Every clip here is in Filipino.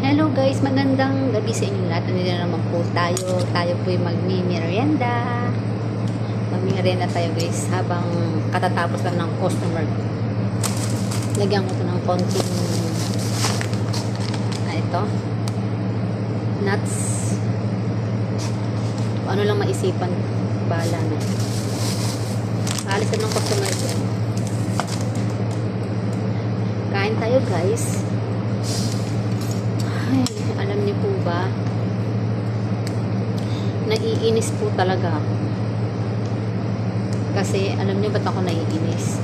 Hello guys, magandang gabi sa inyo lahat. Nandito na naman po tayo. Tayo po yung magmi-merienda. Magmi-merienda tayo guys habang katatapos lang ng customer. Lagyan ko ito ng konting ito. Nuts. Kung ano lang maisipan. Bahala na. Alis na ng customer dyan. Kain tayo guys. Ay, alam niyo po ba, naiinis po talaga ako. Kasi, alam niyo ba't ako naiinis?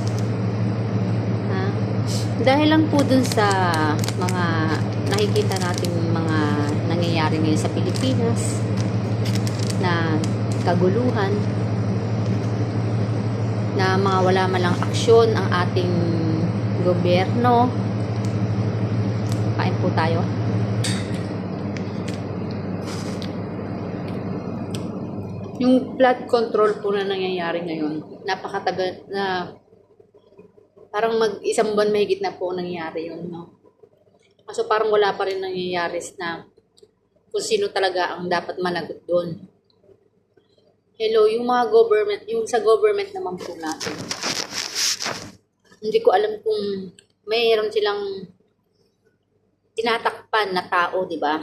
Ha? Dahil lang po dun sa mga nakikita nating mga nangyayari ngayon sa Pilipinas na kaguluhan, na mga wala man lang aksyon ang ating gobyerno. Kain po tayo. Yung flood control po na nangyayari ngayon, napakatagal na parang isang buwan mahigit na po nangyayari yun, no? Kaso parang wala pa rin nangyayari na kung sino talaga ang dapat managot doon. Hello, yung mga government, yung sa government naman po natin. Hindi ko alam kung mayroon silang tinatakpan na tao, di ba?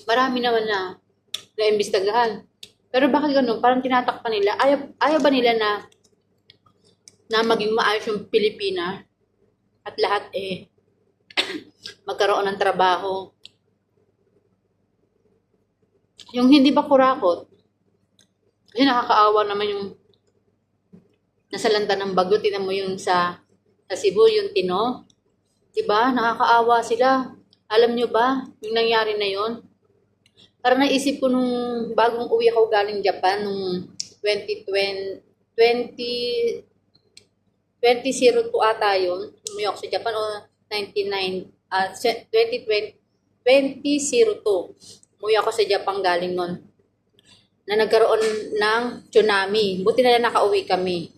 Marami naman na naimbestagahan. Pero bakit ganun? Parang tinatakpan nila. Ayaw ba nila na maging maayos yung Pilipinas? At lahat magkaroon ng trabaho. Yung hindi ba kurakot? Kasi nakakaawa naman yung nasa lanta ng bagyo. Tingnan mo yung sa Cebu, yung Tino. Diba? Nakakaawa sila. Alam nyo ba yung nangyari na yon? Parang naisip ko nung bagong uwi ako galing Japan, nung 2002 ata yun. Umuwi ako sa Japan, o 2002. Umuwi ako sa Japan galing nun. Na nagkaroon ng tsunami. Buti na lang nakauwi kami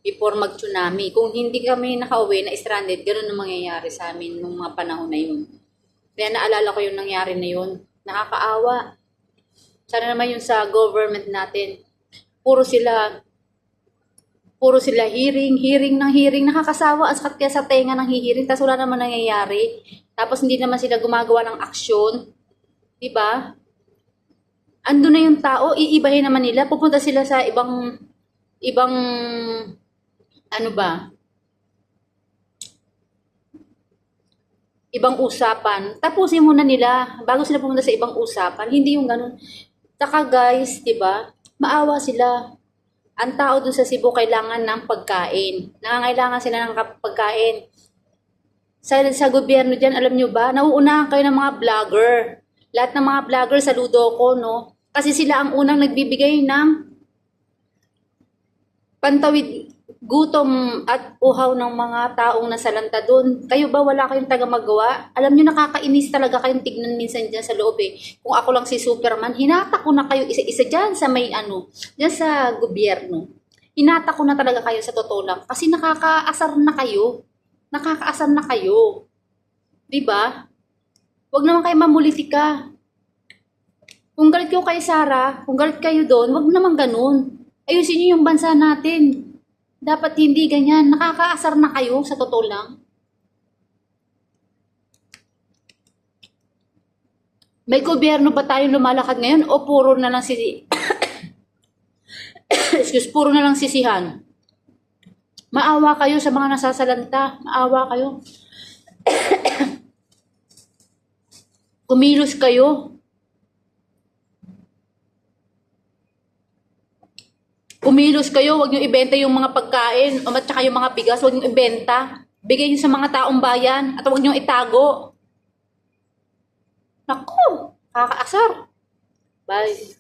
before mag-tsunami. Kung hindi kami nakauwi, na stranded, ganun ang mangyayari sa amin nung mga panahon na yun. Kaya naalala ko yung nangyari na yun. Nakakaawa. Sana naman yung sa government natin. Puro sila hearing, nakakasawa. Ang sakit kaya sa tenga ng hihiring, tapos wala naman nangyayari. Tapos hindi naman sila gumagawa ng aksyon. Diba? Ando na yung tao, iibahin naman nila. Pupunta sila sa ibang ano ba? Ibang usapan. Tapusin muna nila bago sila pumunta sa ibang usapan. Hindi yung ganun. Saka guys, 'di ba? Maawa sila. Ang tao dun sa Cebu kailangan ng pagkain. Nangangailangan sila ng pagkain. Sa gobyerno diyan, alam nyo ba? Nauunahan kayo ng mga vlogger. Lahat ng mga vlogger saludo ko, no? Kasi sila ang unang nagbibigay ng pantawid gutom at uhaw ng mga taong nasalanta doon. Kayo ba wala kayong taga magawa? Alam niyo, nakakainis talaga kayong tignan minsan dyan sa loob Kung ako lang si Superman, hinata ko na kayo isa-isa dyan sa may dyan sa gobyerno. Hinata ko na talaga kayo sa totoo lang. Kasi nakakaasar na kayo. Nakakaasar na kayo. Diba? Huwag naman kayo mamulitika. Kung galit kayo kay Sarah, kung galit kayo doon, huwag naman ganun. Ayusin niyo yung bansa natin. Dapat hindi ganyan. Nakakaasar na kayo, sa totoo lang. May gobyerno ba tayong lumalakad ngayon o puro na lang puro na lang sisihan? Maawa kayo sa mga nasasalanta. Maawa kayo. Kumilos kayo. Kumilos kayo, huwag nyo ibenta yung mga pagkain at saka yung mga bigas, huwag nyo ibenta. Bigay nyo sa mga taong bayan at huwag nyo itago. Naku, kakaasar. Bye.